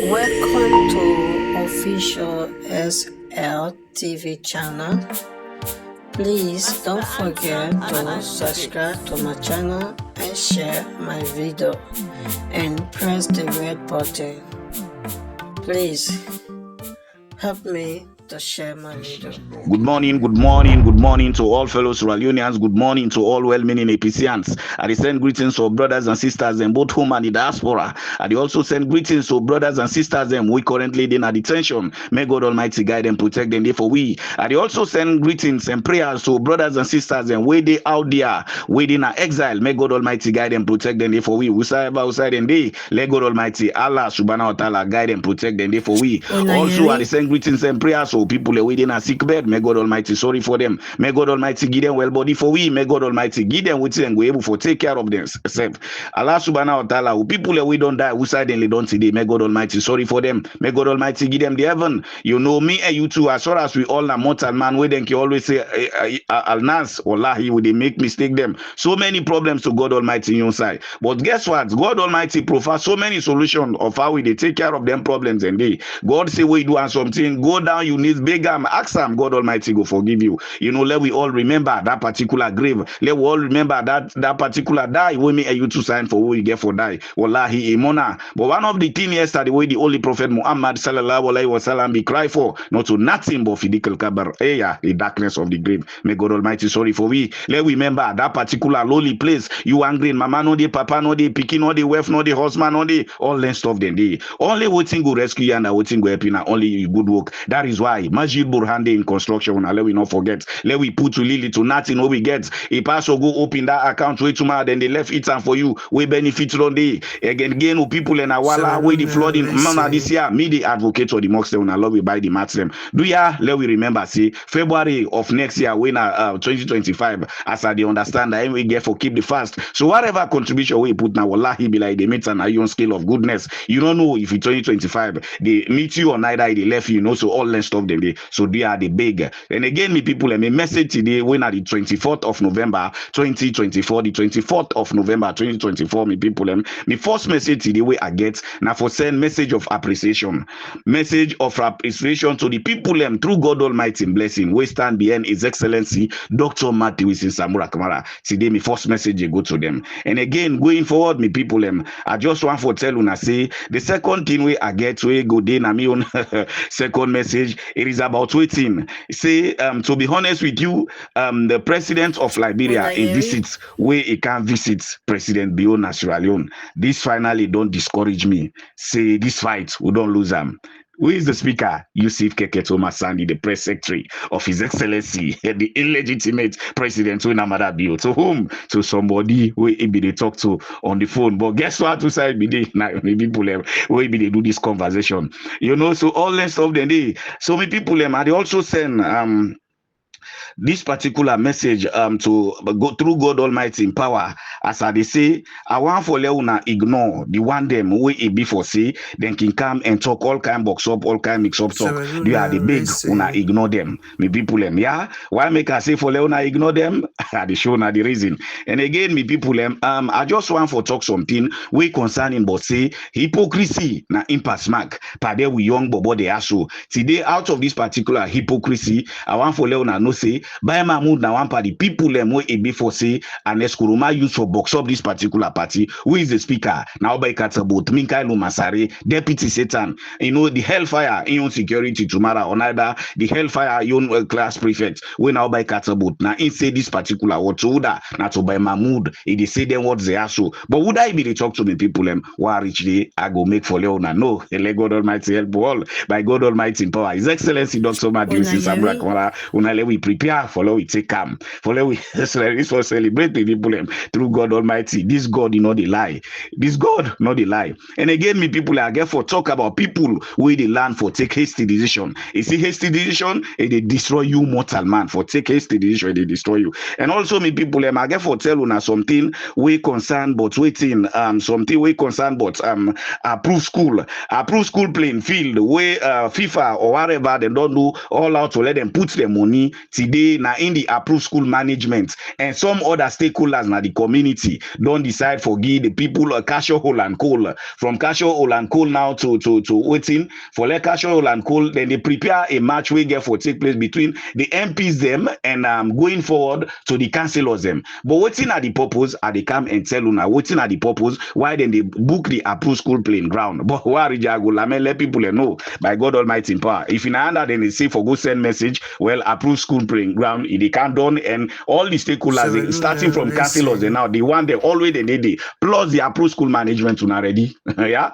Welcome to official SLTV channel. Please don't forget to subscribe to my channel and share my video and press the red button. Please help me to share my video. Good morning to all fellow Sierra Leoneans. Good morning to all well-meaning APCians. I send greetings to brothers and sisters in both home and the diaspora. I also send greetings to brothers and sisters we currently in a detention. May God Almighty guide and protect them there for we. I also send greetings and prayers to brothers and sisters way they out there, waiting in exile. May God Almighty guide and protect them there for we. Whosoever outside and they, let God Almighty Allah subhanahu wa ta'ala guide and protect them there for we. Also, I send greetings and prayers to people waiting a sick bed. May God Almighty sorry for them. May God Almighty give them well body for we. May God Almighty give them with and go able for take care of themselves. Allah subhanahu wa ta'ala, who people we don't die, who suddenly don't today. May God Almighty sorry for them. May God Almighty give them the heaven. You know me and you too, as far as we all are mortal man, we then can always say Al-Nas, Wallahi, would they make mistake them. So many problems to God Almighty in your side. But guess what? God Almighty provides so many solutions of how we they take care of them problems and they. God say we do and something, go down, you need beg him, ask him, God Almighty go forgive you. You know, let we all remember that particular grave. Let we all remember that particular die we may you to sign for who we get for die. Wallahi imona. But one of the things yesterday way the Holy Prophet Muhammad sallallahu alaihi wasallam be cry for, not to nothing but fidikal kabar. The darkness of the grave. May God Almighty sorry for we. Let we remember that particular lowly place. You angry, mama no dey, papa no dey, pikin no dey, wife no dey, husband no dey, all that stuff then dey. Only waiting go rescue you and waiting go help you, only good work. That is why Majid Burhande in construction. Let we not forget. Let we put to Lily to nothing what we get. A pastor go open that account way tomorrow, then they left it and for you. We benefit on day. Again, people in Awala, way the flooding. Mama this year, me the advocate or the mosque, when I love we buy the mats them. Do ya? Let we remember, see, February of next year, when 2025, as I understand that we get for keep the fast. So whatever contribution we put now, wallahi be like they meet an iron scale of goodness. You don't know if in 2025 they meet you or neither they left you, so all that stuff them. So they are the big. And again, me people, me message today when at the 24th of November 2024, the 24th of November 2024, me people, me first message today where I get now for send message of appreciation to the people through God Almighty blessing. We stand behind His Excellency Dr. Matthew Samura Kamara. Today, me first message go to them. And again, going forward, me people, I just want to tell you, say the second thing we I get we go then na me own second message. It is about waiting. Say to be honest with you, the president of Liberia in visits where he can visit President Biona Sierra Leone. This finally don't discourage me. Say this fight we don't lose them. Who is the speaker? Yusuf Keketoma Sandi, the press secretary of His Excellency, the illegitimate president Winamada Bio. To whom? To somebody who be they talk to on the phone. But guess what? To say be they now people where be they do this conversation. You know, so all that stuff then they so many people and they also send this particular message to go through God Almighty in power. As I they say, I want for Leona ignore the one them way it before say, then can come and talk all kind box up, all kind mix up talk. They are the big una ignore them. Me people them, yeah. Why make I say for Leona ignore them? The show na the reason. And again, me people them, I just want for talk something we concerning but say hypocrisy na impasse mark. Pade we young bobo they are so. Today out of this particular hypocrisy, I want for Leona no say by Mahmoud now one party people them way before say and Eskuruma used for box up this particular party. Who is the speaker? Now by Katabot, Minkailu Masare, Deputy Satan, you know, the hellfire in security tomorrow on either the hellfire young class prefect. We now by Katabot. Now in say this particular what to that not to by Mahmoud, it is say them what they are so. But would I be the talk to me people them why rich day I go make for Leona? No, let God Almighty help all by God Almighty in power. His Excellency Dr. Matthew Samura Kamara, unale we prepare for we take calm. For we for celebrate the people through God Almighty. This God is not the lie. This God not the lie. And again, me people I get for talk about people where they learn for take hasty decision. You see hasty decision, they destroy you mortal man. For take hasty decision, they destroy you. And also me people I get for tell you something we concern but waiting something we concern but approve school playing field where FIFA or whatever they don't do all out to let them put their money today today na in the approved school management and some other stakeholders na the community don decide for give the people cashew hole and coal from cashew hole and coal now to waiting for like cashew hole and coal. Then they prepare a match wey get for take place between the MPs them and going forward to the councillors them. But wetin are the purpose? I dey come and tell una wetin are the purpose why then they book the approved school playing ground. But why go let people know by God Almighty in power. If in under then they say for go send message, well, approved school playing ground, they can't done and all the stakeholders starting from councillors and now the one they always they plus the approved school management already. Yeah,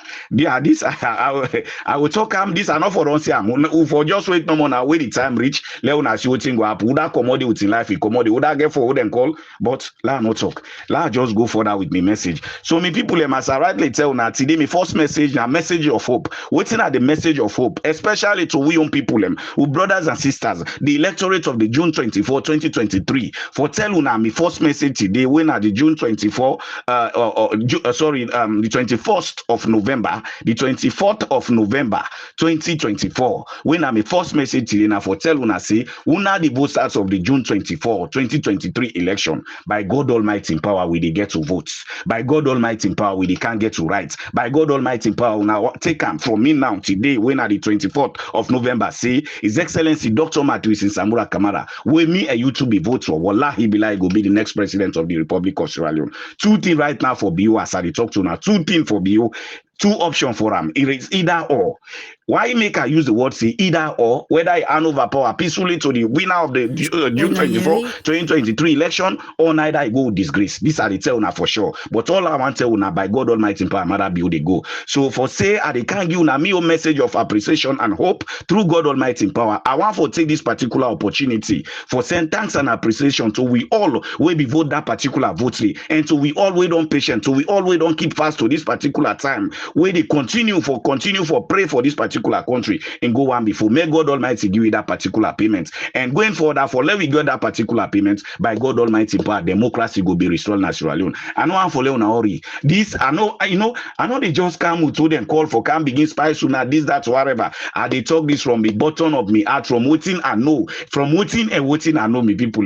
this I will talk this are not for us here. For just wait no more now wait the time reach. Let una see what thing go happen. Would that commodity within life? Commodity would that get forward and call? But la not talk. La just go further with me message. So me people must rightly tell una today me first message na message of hope. Waiting at the message of hope, especially to we young people who brothers and sisters, the electorate of the June 24, 2023. For tell una me first message today when at the June 24, the 21st of November, the 24th of November, 2024. When I'm a first message today now for tell una say una the voters of the June 24, 2023 election. By God Almighty in power, we they get to vote. By God Almighty in power, we they can't get to right. By God Almighty in power, now take them from me now today when at the 24th of November say His Excellency Dr. Samura Kamara, where me and you to be vote for. Wallahi Bilai go be the next president of the Republic of Sierra Leone. Two things right now for BU as I talk to now. Two things for BU. Two options for them. It is either or. Why make I use the word say either or, whether I hand over power peacefully to the winner of the June 24, 2023 election, or neither I go disgrace. These are the tell una for sure. But all I want to tell una by God Almighty in power, mother be they go. So for say I can't give una me a message of appreciation and hope through God Almighty in power. I want to take this particular opportunity for send thanks and appreciation to we all will be vote that particular vote and to we all wait on patient, to we all wait on keep fast to this particular time where they continue for pray for this particular country and go on before. May God Almighty give you that particular payment. And going further for let we get that particular payment by God Almighty power, democracy will be restored in Sierra Leone. I know I'm for Leona Ori. This I know they just come to them call for can begin spice sooner, this, that, whatever. And they talk this from the bottom of me heart, from waiting I know, from waiting and waiting I know me people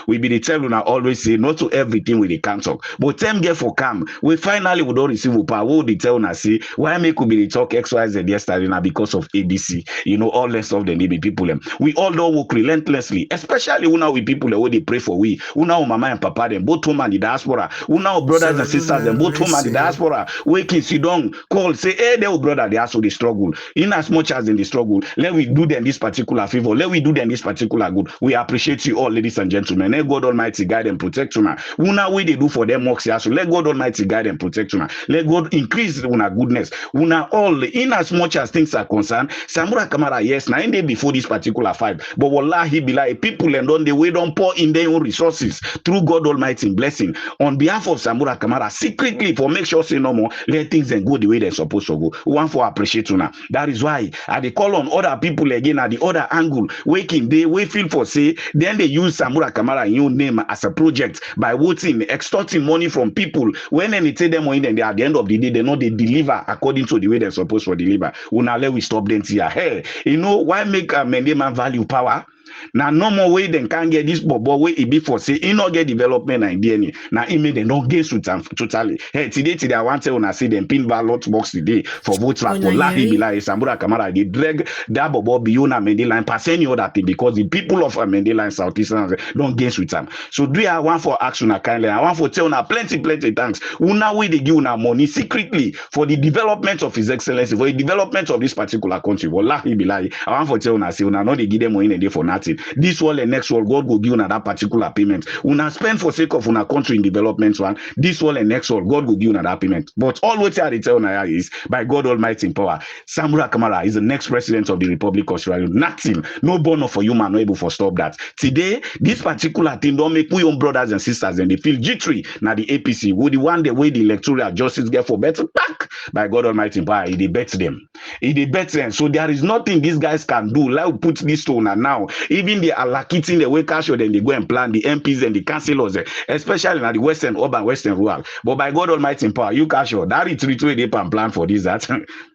we be the tell I always say not to everything with the can talk. But them get for come. We finally would don't receive power. What they tell us say why make we be the talk XYZ yesterday now because of APC, all the stuff they need people we all don't work relentlessly, especially when we people where they pray for we now mama and papa them both home and the diaspora, now brothers and sisters them both home and the diaspora waking sit down call say hey their brother they also they struggle in as much as in the struggle let we do them this particular favor, let we do them this particular good. We appreciate you all ladies and gentlemen. Let God Almighty guide and protect you now. Una way they do for them works here, so let God Almighty guide and protect you now. Let God increase una goodness una all in as much as things are concerned. Samura Kamara, yes, now in day before this particular fight, but wallahi be like people and on the way don't pour in their own resources through God Almighty blessing on behalf of Samura Kamara secretly for make sure say no more let things then go the way they're supposed to go. We want for appreciate una. That is why I they call on other people again at the other angle waking they we feel for say then they use Samura Kamara in your name as a project by voting extorting money from people when they take them money then they at the end of the day they know they deliver according to the way they're supposed to deliver. Una let we stop them here. Hey, why make a man value power? Now no more way they can get this bobo way it be for say in not get development idea now it made them not get totally. Hey today I want to when I see them pin ballot box today for vote for Lahi Bila Samura Kamara they drag that bobo beyond a Mendy line pass any other thing because the people of Mendy line Southeastern don't get with them. So do I want for action kindly I want for tell una plenty thanks. Una way they give una money secretly for the development of His Excellency, for the development of this particular country. Wallahi Bila I want for tell una say una not they give them money in a day for nothing. This one and next one, God will give you that particular payment. Una spend for sake of una country in development one. This one and next one, God will give you that payment. But all what I tell now is by God Almighty in power, Samura Kamara is the next president of the Republic of Sierra Leone. Nothing, no born of a human not able to stop that. Today, this particular thing don't make we own brothers and sisters and they feel jittery. Now the APC, would the one the way the electoral justice get for better back by God Almighty in power, he bet them. He bet them. So there is nothing these guys can do. Like put this stone and now. even the allocating the way cash then they go and plan the MPs and the councillors, especially in the western urban, western rural. But by God Almighty in power, you cash that retreat way they plan for this that.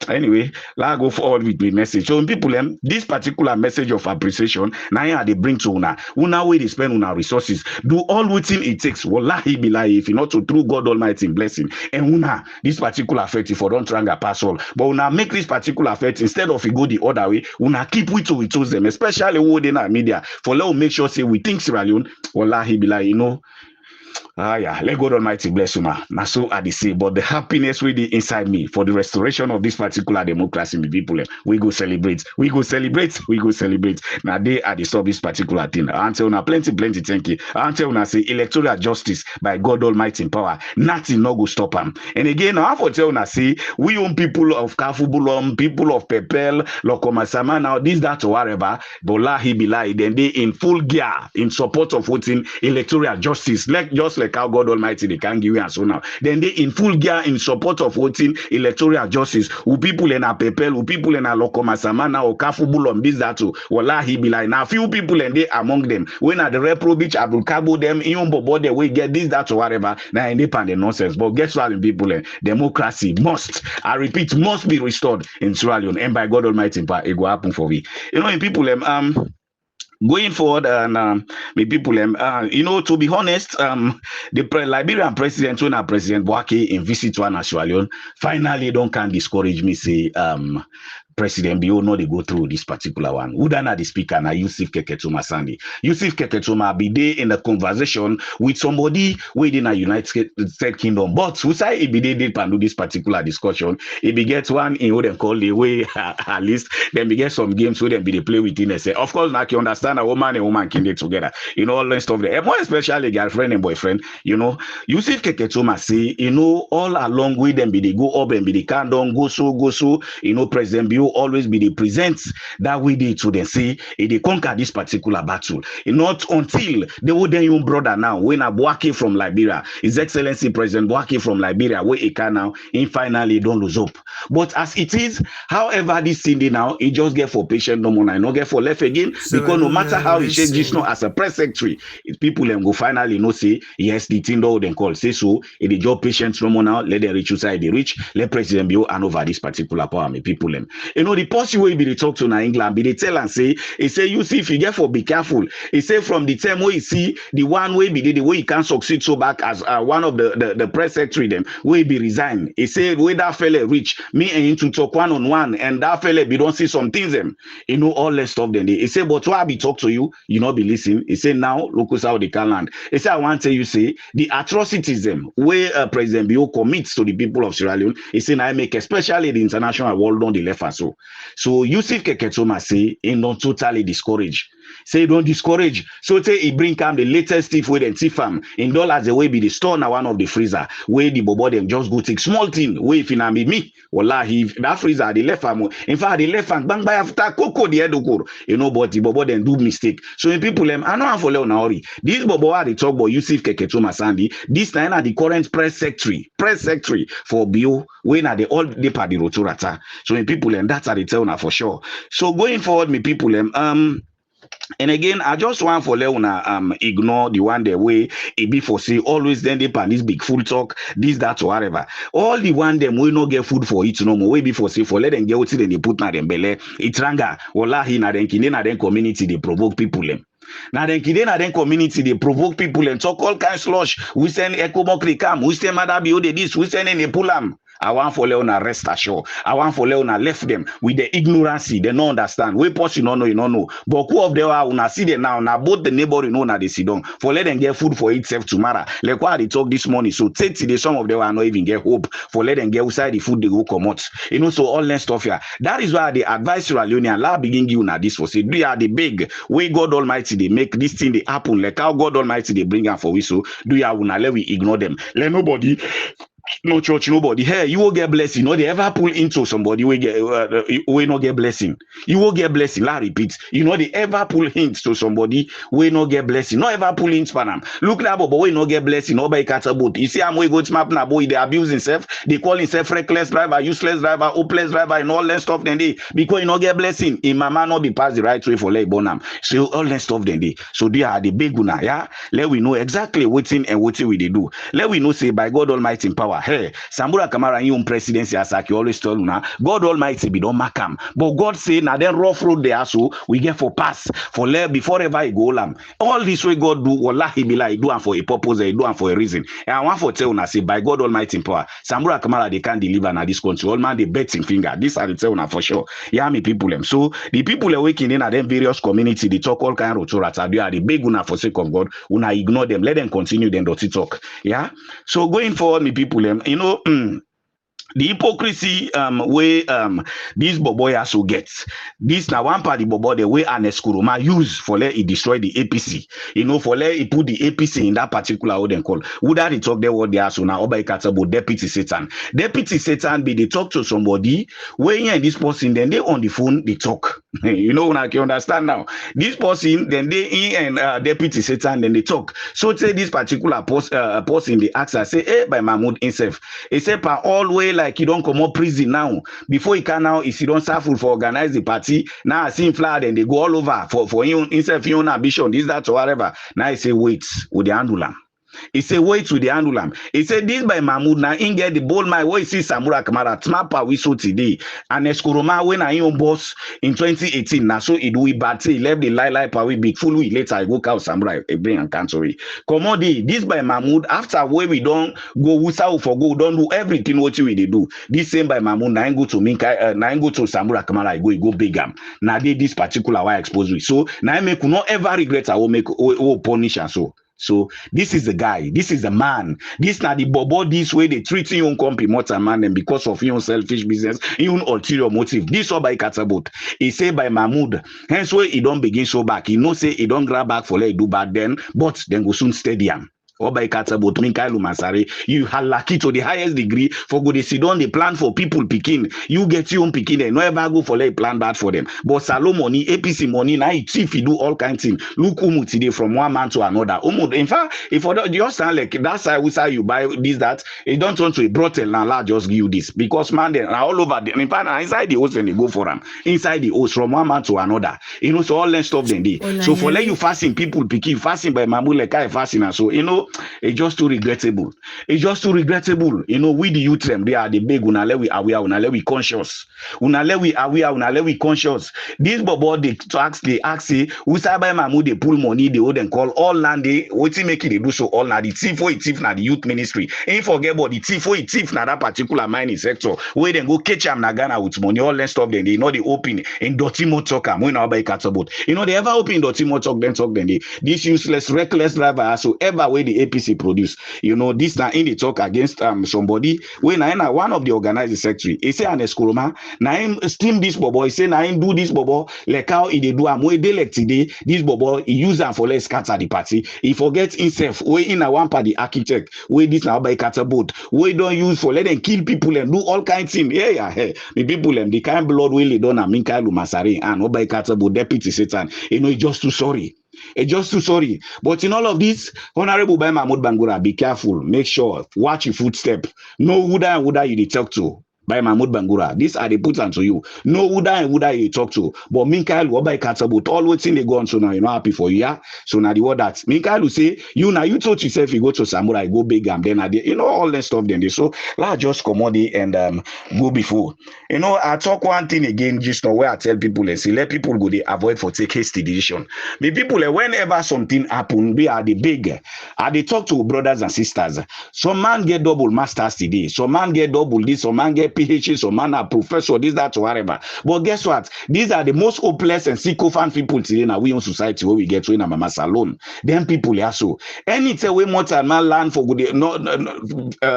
Anyway, let's go forward with the message. So people, this particular message of appreciation, now they bring to una way they spend una resources, do all within it takes. Wallahi billahi, if you not to through God Almighty blessing, and una this particular effect if you don't try to pass all, but una make this particular effect instead of you go the other way, una keep we choose them, especially who in our media, for let make sure say we think Sierra Leone, wallahi billahi, you know. Yeah, let God Almighty bless you, ma. Now, so I say, but the happiness really inside me for the restoration of this particular democracy, the people, we go celebrate, we go celebrate, we go celebrate. Now, they are the solve this particular thing. I tell you, plenty, thank you. I tell you, say electoral justice by God Almighty in power, nothing no go stop them. And again, I have to tell you, say we own people of Kafubulom, people of Pepel, Lokomasama, now this, that, or whatever, Bolahi Bilai, then they in full gear in support of voting electoral justice, just like how God Almighty they can give you and so now. Then they in full gear in support of voting electoral justice. Who people in a Pepel, who people in a Lokomasamana or Kafubulom, this that too. Wallahi Bilai. Now few people and they among them. When at the reprobate Abdul Kabo them, in Bobo they will get this, that or whatever. Now independent nonsense. But guess what, people, democracy must, I repeat, must be restored in Sierra Leone. And by God Almighty, it will happen for we. You know, in people going forward, and people, you know, to be honest, the Liberian president, when President Boaki in visit to Sierra Leone, finally don't can discourage me, say, President Bio no they go through this particular one. Udana the speaker na Yusuf Keketuma Sandy. Yusuf Keketuma be there in a conversation with somebody within a United States Kingdom. But who say he be there did do this particular discussion. He be get one in what they call the way at least. Then we get some games where they be they play within and say, of course, now you understand a woman and woman can get together. You know, all that stuff there. More especially girlfriend and boyfriend, you know. Yusuf Keketuma say, you know, all along with them be they go up and be they can down, go so, you know, President Bio always be the presents that we did to them say they conquer this particular battle. Not until they would then your brother now when Boaki from Liberia, His Excellency President Boaki from Liberia, where he can now, he finally don't lose hope. But as it is, however, this thing now, he just get for patient no more, no get for left again, so because no matter how he shake this now as a press secretary, people them go finally no say yes, the thing though then call say so, if the job patients no more now, let them reach inside the reach, let President Bio hand over this particular power, me people them. You know, the policy way be they talk to na England, be they tell and say, he say, you see, if you get for be careful. He say from the time where you see the one way be the way you can succeed so back as one of the press secretary them, where be resign. He say, where that fella reach, me and you to talk one on one, and that fella be don't see some things them. You know, all less stuff then. He say, but why I be talk to you, you not be listening. He say, now, look how they can land. He say, I want to tell you, say, the atrocities them, where President Bio commits to the people of Sierra Leone, he say, I make especially the international world on the left as so. So Yusuf Keketoma say he not totally discouraged. Say don't discourage. So say he bring come the latest thief with them thief in dollars the way be the store now one of the freezer where the bobo them just go take small thing where if na be me wallahi that freezer the left am in fact the left hand bang by after cocoa the edokor you know but the bobo them do mistake. So in people them I know how for leon hurry this bobo are the talk about Yusuf Keketoma Sandy this now the current press secretary for Bio when are the all the party rotorata. So in people them that's how they tell now for sure. So going forward me people them and again, I just want for Leona ignore the one the way it be for say always then they pan this big food talk, this, that, or whatever. All the one them we no get food for it no more. We be for say for let them get what then they put na them belly. It ranga wallahi na them kine na them community they provoke people them. Now then kide na them community they provoke people and talk all kinds slush. We send echo mokri come, we send mother be this, we send any pull I want for Leona rest assured. I want for Leona left them with the ignorance. They don't understand. We post you don't know. But who of them are una see them now? Now both the neighbor you know now they sit down. For let them get food for itself tomorrow. Like what they talk this morning. So take the some of them are not even get hope. For let them get outside the food they go come out. You know, so all that stuff here. That is why the advice to Leonia la begin you now this for say do you are the big way God Almighty they make this thing they happen. Like how God Almighty they bring out for we so do you una let we ignore them. Let nobody No church, nobody. Hey, you will get blessing. No, they ever pull into somebody we not get blessing. You will get blessing. I repeat. You know they ever pull hints to somebody we not get blessing. No ever pull hints for them. Look now, but we not get blessing. Nobody catch a boat. You see, I'm way go to map now, boy. They abuse himself. They call himself reckless driver, useless driver, hopeless driver, and all that stuff. Then they because you not get blessing. In mama not be passed the right way for like bonam. So all that stuff then they. So they are the big guna. Yeah, let we know exactly what thing and what we they do. Let we know say by God Almighty in power. Hey, Samura Kamara in your presidency as I always tell you now. God Almighty be don't mark him. But God say now then rough road there so we get for pass for let before ever I go lam. All this way God do wallahi be like do and for a purpose, he do and for a reason. And I want for tell you say by God Almighty in power, Samura Kamara they can't deliver now this country. All man they betting finger. This are the tell you for sure. Yeah, me people them. So the people are waking in at them various community, they talk all kind of rhetoric. They are the big una for sake of God. Una ignore them. Let them continue them dirty talk. Yeah. So going forward, me people, you know, the hypocrisy way this boboy also gets. This now one part the boboy the way Anes Kuruma use for let it destroy the APC. You know, for let it put the APC in that particular what they call. Would that they talk there what they are so now Oba Ikatabo deputy Satan. Deputy Satan be they talk to somebody when and this person then they on the phone they talk. You know, I can understand now. This person then they in and deputy Satan then they talk. So say this particular person they ask I say, hey, by Mahmoud himself. He said, per all way like you don't come up prison now. Before he can now, if you don't serve for organize the party, now I see him fly and they go all over for him himself, your own ambition, this, that, or whatever. Now he say, wait, with the handle. He said, wait to the annulam. He said, this by Mahmoud, now in get the bold my way, see Samura Kamara, Tmapa, we so today. And Eskoroma, when I own boss in 2018, now so it we bad say, left the lie power big full week later, I go out Samura, a bring and cancel it. Commodity, this by Mahmoud, after where we don't go, we for go, don't do everything what we they do. This same by Mahmoud, now go to Minka, now go to Samura Kamara, I go big am. Now they this particular why expose we. So now I make not ever regret, I will make punish and so. So this is the guy, this is the man, this not the bobo, this way they treat you on company more than man and because of your selfish business, your ulterior motive. This all by Katabot. He say by Mahmoud, hence where he don't begin so back. He no say he don't grab back for let do bad then, but then go soon stadium. Or by Katabot, Minkailu Masare, you are lucky to the highest degree for good. They don't they plan for people picking. You get your own picking, they no ever go for let plan bad for them. But Salo money, APC money, now it's if you do all kinds of things. Look today from one man to another. In fact, if you sound like that's how we say you buy this, that, it don't turn to a brothel now, just give you this. Because man, they are all over them. In fact, inside the house when they go for them. Inside the house from one man to another. You know, so all that stuff then they. So for let you fasting, people picking, fasting by Mamu like I fasting and so, you know, it's just too regrettable. It's just too regrettable. You know, we the youth them, they are the big unale we aware, unale we conscious. Unale we aware, unale we conscious. This bobo they ask say, we say by Mamu they pull money, they would then call all land they what make it they do so all na the thief for it thief na the youth ministry. Ain't forget about the thief for it thief na that particular mining sector. Where then go catch them na Ghana with money, all that stuff then they know they open in dirty motor talk when now by Katabot. You know, they ever open dirty motor talk then they this useless, reckless driver so ever way the APC produce. You know, this now in the talk against somebody when I one of the organizing secretary, he say an eskoloma, now him steam this bobo, he say now him do this bobo, like how he do am way they like today, this bobo he use them for let's scatter the party. He forget himself, way in a one party architect, way this now by Katabot, way don't use for let them kill people and do all kinds of things. Yeah, the people and the kind blood will they done and Minkailu Masari and by Katabot deputy Satan, you know, just too sorry. Just too sorry. But in all of this, Honorable Bai Mahmoud Bangura, be careful. Make sure, watch your footstep. Know who that you talk to. By Mahmoud Bangura. These are the put to you. Know who that you talk to. But Minkael will buy Katabut. All what's in the gun, so now you're not happy for you. Yeah? So now the word that Minkael will say, you now you told yourself you go to Samura, go big and then you know all that stuff then. So let's just commodity and go before. You know, I talk one thing again, just now where I tell people and say let people go they avoid for take hasty decision. The people whenever something happen, we are the big. They talk to brothers and sisters. Some man get double masters today. Some man get double this, some man get get PhD, some man are professor, this, that, whatever. But guess what? These are the most hopeless and sycophant people today now we own society where we get to in a mama salon. Them people are so. Anytime we more time man learn for good,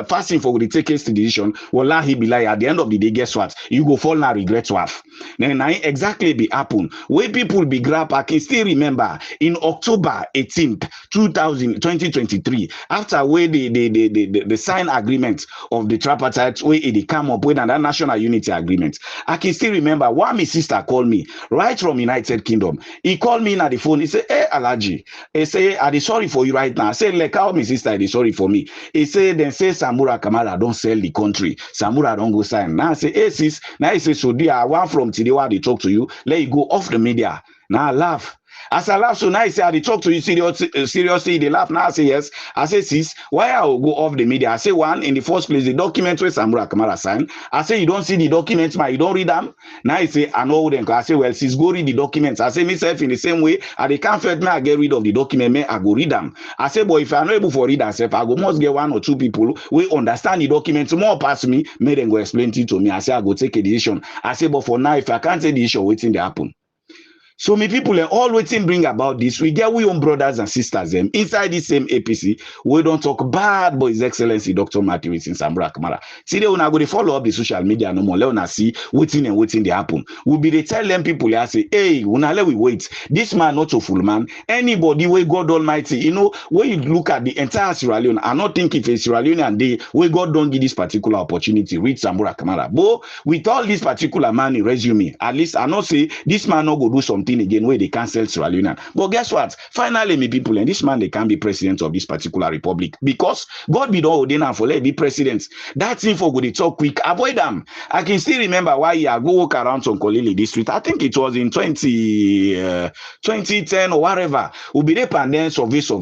fasting for good take hasty decision. Wallahi be like at the end of the day, guess what? You go fall now regret wife. Then I exactly be happen. Where people be grab, I can still remember in October 18th, 2023, after where the sign agreement of the tripartite where it come up with another national unity agreement. I can still remember one my sister called me right from United Kingdom. He called me on the phone. He said, "Hey Alaji," he say, "I dey sorry for you right now." I said, "Like how my sister dey sorry for me." He said, "Then say Samura Kamara don't sell the country. Samura don't go sign." Now I say, "Hey sis," now he say, "So dear, I want from today while they talk to you, let you go off the media." Now I laugh. As I laugh, so now I say, "I talk to you seriously." They laugh. Now I say, "Yes." I say, "Sis, why I will go off the media?" I say, "One, in the first place, the document where Samura Kamara signed." I say, "You don't see the documents, man. You don't read them." Now I say, "I know them." I say, "Well, sis, go read the documents." I say, "Myself in the same way, I they can't me I get rid of the document, me I go read them." I say, "But if I'm not able to read myself, I go must get one or two people we understand the documents more past me, may them go explain it to me." I say, "I go take a decision." I say, "But for now, if I can't take the decision, waiting to happen." So many people are all waiting bring about this. We get we own brothers and sisters them inside the same APC. We don't talk bad, but His Excellency Dr. Matthew in Samura Kamara. See, they wanna go to follow up the social media no more. Let us see waiting and waiting they happen. We'll be they tell them people I say, "Hey, let we wait. This man not a full man. Anybody where God Almighty, you know, when you look at the entire Sierra Leone, I not think if a Sierra Leonean day where God don't give this particular opportunity, read Samura Kamara. But with all this particular man in resume, at least I not say this man not go do something again where they cancel Sierra Leone. But guess what? Finally, me people, and this man they can be president of this particular republic because God be don't ordain and for let be president. That thing for good talk quick. Avoid them. I can still remember why I go walk around on Kolili district. I think it was in 2010 or whatever. We be there and then survey. So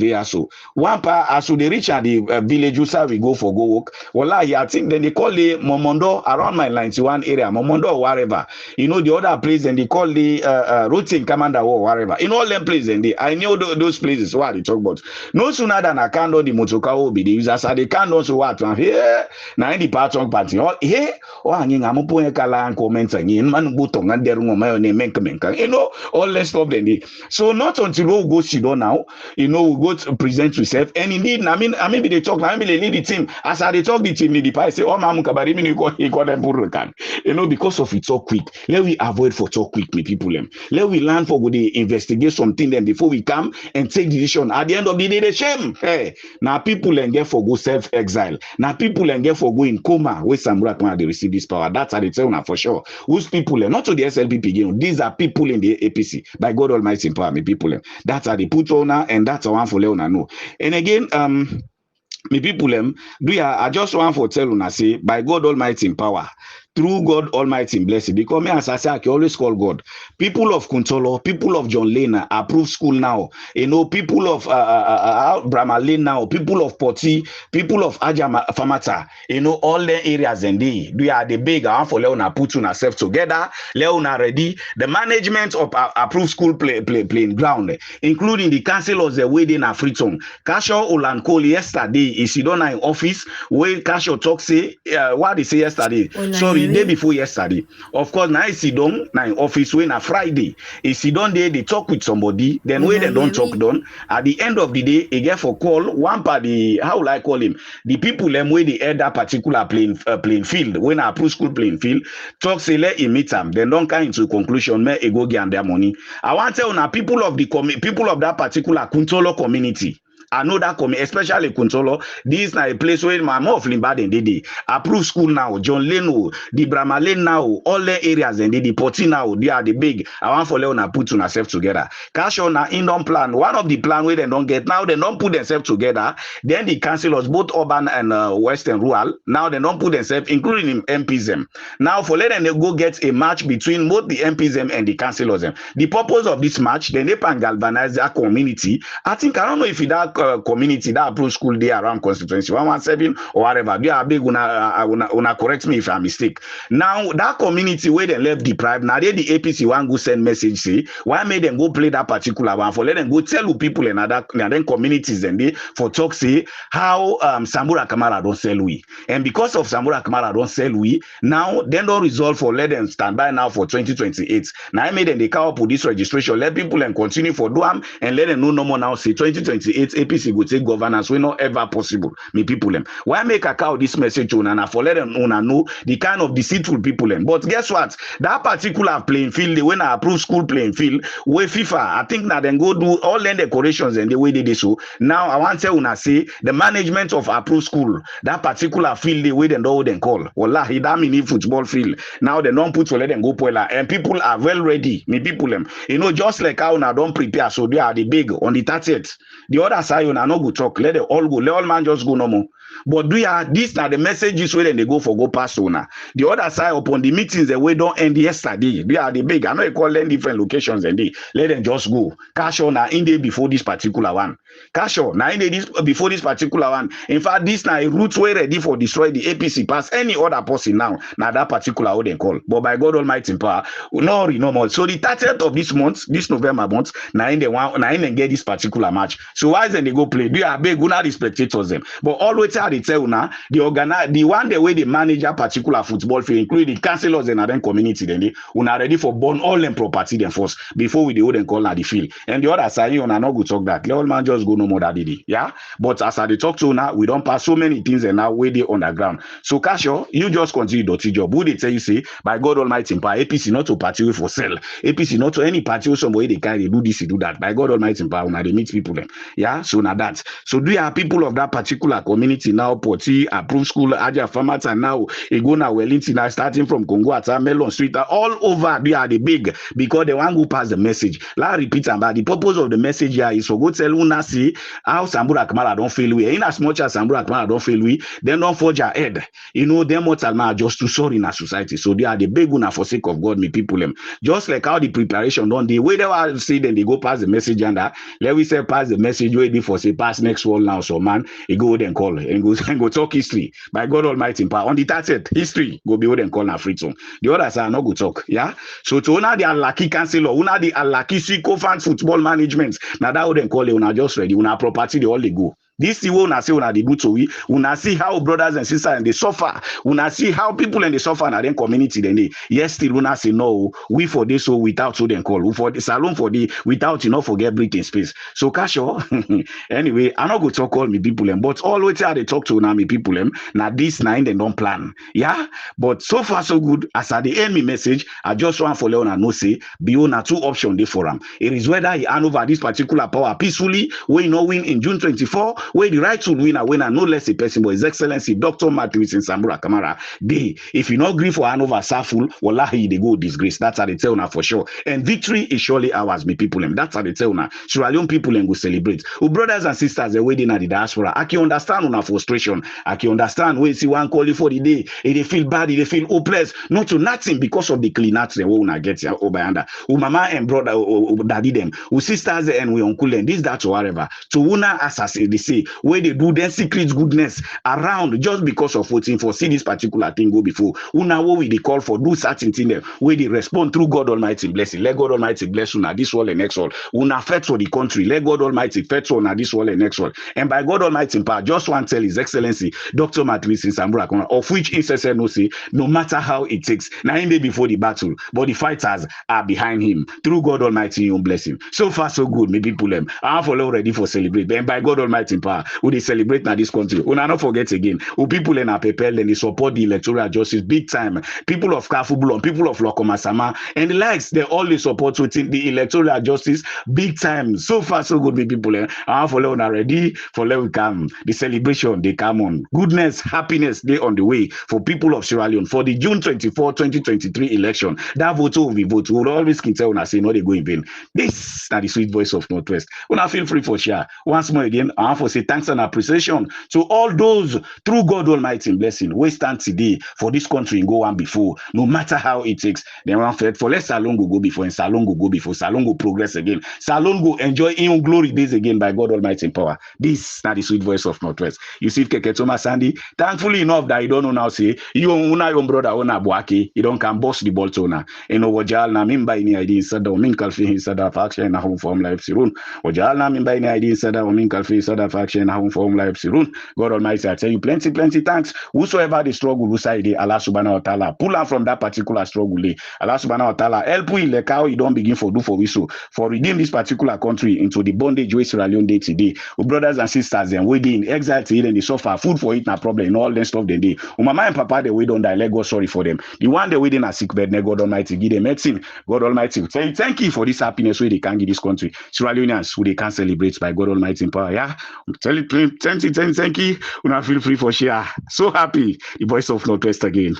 one part as they reach at the village, we go for go walk. Well, I think then they call the Momondo around my 91 area, Momondo or whatever. You know the other place, and they call the routine commander or whatever. In all them places, and I know those places what they talk about. No sooner than I can do the motoka will be the users, they can also what here. Now in the part of party, all here, or hanging a mopo kala and comment again, man button and there my name menka. You know, all let's stop then. So not until we go sit down now, you know, we go to present yourself. And indeed, I mean, they talk, I mean, they lead the team. As I talk the team, the pie say, "Oh, Mamu Kabari, you got them Burkan." You know, because of it so quick. Let we avoid for talk quick, me people. Let we learn for good investigate something then before we come and take decision. At the end of the day, the shame. Hey, now people and get for go self-exile. Now people and get for go in coma where Samura Kamara they receive this power. That's how they tell now for sure. Whose people and not to the SLPP again. These are people in the APC. By God Almighty empower me people. That's how they put on and that's how one for Leona know. And again, me people I just want for tell una say by God Almighty in power, through God Almighty in blessing, because me as I say I can always call God. People of Kuntolo, people of John Lane approved school now, you know, people of Brahma Lane now, people of Poti, people of Famata, you know, all the areas and they are the big. I want for Leona put on ourselves together, Leona ready. The management of approved school playing ground, including the councillors the way in Afriton. Kasho Olankoli yesterday is done in office where Kasho talk say what they say yesterday. Sorry, day before yesterday. Of course, now I sit down now in office when a Friday. If sit down there, they talk with somebody, then when they don't talk done, at the end of the day, they get for call one party, how will I call him? The people them where they add that particular playing field, when I approve school playing field, talk say let him meet them, then don't come into conclusion, may go get their money. I want to tell now people of the people of that particular Kuntolo community. I know that especially Kuntolo, this is a place where my mom of Limbaden they approve school now, John Leno, the Brahma Lane now, all the areas and the Poti now, they are the big. I want for Leona put on ourselves together. Cash on a in plan. One of the plan where they don't get now, they don't put themselves together. Then the councillors, both urban and western rural, now they don't put themselves, including MPs. Now for let them go get a match between both the MPs and the councillors. The purpose of this match, then they can galvanize their community. I think I don't know if that community that approve school day around constituency 117 or whatever. They are big una correct me if I'm mistake. Now that community where they left deprived, now they the APC one go send message say why made them go play that particular one for let them go tell people in other communities and they for talk say how Samura Kamara don't sell we. And because of Samura Kamara don't sell we, now then don't resolve for let them stand by now for 2028. Now I made them they come up with this registration, let people and continue for do them and let them know no more now say 2028 APC go take governance. We not ever possible. Me people them. Why make a cow this message on and for let them know the kind of deceitful people them. But guess what? That particular playing field, when I approve school playing field, where FIFA, I think that then go do all the decorations and the way they do so. Now I want to tell una say the management of approved school, that particular field, the way they know them call. Wallahi, that mini football field. Now they don't put to let them go poila. And people are well ready. Me people them. You know, just like how una don't prepare, so they are the big on the 30th. The other side, una no go talk. Let them all go. Let all man just go no more. But we are these are the messages where they go for go past owner. The other side upon the meetings the way don't end yesterday. They are the big. I know you call them different locations and they let them just go. Cash on now in day before this particular one. Cash on now in day before this particular one. In fact, this now a route way ready for destroy the APC past any other person now. Now that particular how they call. But by God Almighty in power, no more. So the 30th of this month, this November month, now in the one now in and get this particular match. So why then they go play? They are big, una the spectators them. But always they tell now the one the way they manage a particular football field, including the councillors and other community, then they una ready for burn all them property them first before we the hold and call now the field. And the other side, you not go talk that. The old man just go no more that day. Yeah. But as I talk to now, we don't pass so many things and now way they underground. So Casio, you just continue dirty job. Who they tell you say by God Almighty in power, APC not to party for sell. APC not to any party or somebody they carry do this, do that. By God Almighty in power, now they meet people them. Yeah. So now that. So do you have people of that particular community now? Poti approved school Aja Farmers and now Igona Wellington now starting from Congo at Melon Street all over they are the big because the one who pass the message. La repeat about the purpose of the message here is for go tell una see how Samura Kamara don't fail we. In as much as Samura Kamara don't fail we, then don't forge ahead. You know them what are just too sorry in our society. So they are the big una for sake of God, me people them. Just like how the preparation done the way they were say then they go pass the message and that let we say pass the message where they for say pass next wall now. So man, he go then call and go talk history. By God Almighty in power. On the 30th, history go be hold and call na free zone. The others are not go talk. Yeah. So to una the unlucky councillor, una the unlucky co-fan football management. Now that would then call you una just ready. Una property they all they go. This is what una say una dey do to we. Una see how brothers and sisters and they suffer. Una see how people in the suffer and then community then they. Yes, still una say no. We for this so without so then call. We for the salon for the without you know forget breathing space. So Casio, anyway, I not go talk all me people them, but always how they talk to now me people them. Now this nine they don't plan. Yeah, but so far so good. As at the end me message, I just want for Leon and no say beyond na two options they for him. It is whether he hand over this particular power peacefully, when you know win in June 24. Where the right to win no less a person, but His Excellency Dr. Matthews in Samura Kamara. They, if you not agree for Hanover Saful, wallahi they go disgrace. That's how they tell now for sure. And victory is surely ours, me people. That's how they tell now. Sierra Leone people and go celebrate. Oh, brothers and sisters, they're waiting at the diaspora. I can understand una frustration. I can understand when see one call you for the day. They feel bad, they feel hopeless. Not to nothing because of the clean arts they wanna get here over under. Oh, mama and brother, daddy them. Oh, sisters and we uncle and this, that, or whatever. So una as they say. Where they do their secret goodness around just because of voting for see this particular thing go before. Una what we they call for do certain thing there where they respond through God Almighty blessing. Let God Almighty bless una this wall and next wall. Una fet for the country. Let God Almighty fet for una this wall and next wall. And by God Almighty in power, just want to tell His Excellency Dr. Matthews in Samura, of which Incessant no say, no matter how it takes, now in day before the battle, but the fighters are behind him. Through God Almighty, you bless him. So far so good, maybe pull them. I have follow ready for celebrate. And by God Almighty in power, who they celebrate now this country. We not forget again. Who people in Apepel and they support the electoral justice big time. People of Kafubulon, people of Lokomasama, and the likes, they always support the electoral justice big time. So far, so good with people. I follow now ready for let we come. The celebration, they come on. Goodness, happiness, they on the way for people of Sierra Leone for the June 24, 2023 election. That vote will be vote. We'll always can tell when I say no, they go in vain. This is the sweet voice of Northwest. When I feel free for share. Once more again, I for say thanks and appreciation to all those through God Almighty blessing. We stand today for this country and go on before, no matter how it takes. They want fed for let Salon go before, and Salon go before, Salon go progress again. Salon go enjoy in glory days again by God Almighty power. This not the sweet voice of Northwest. You see, Keketoma Sandy, thankfully enough that you don't know now, say, you una your brother ona buaki, you don't can boss the ball to na. You know, Wajal na mimba ini ID sada, min kalfi hin sada faction na home form life sirun. Wajal na mimba ini ID sada, min kalfi sada faction na home form life sirun. God Almighty, I tell you plenty thanks. Whosoever the struggle, who side Allah subhanahu wa ta'ala, pull out from that particular struggle. Allah subhanahu wa ta'ala, help we like how you don't begin for do for we so, for redeem this particular country into the bondage where Sierra Leone day today. Brothers and sisters, then we in exile till and they suffer food for it, no problem, and all that stuff they day. Mama and papa, they wait on die, let God sorry for them. The one they waiting a sick bed, God Almighty give them medicine. God Almighty, thank you for this happiness where they can give this country. Sierra Leoneans who they can celebrate by God Almighty in power. Yeah, tell it, thank you. Una feel free for share. So happy, the voice of Northwest again.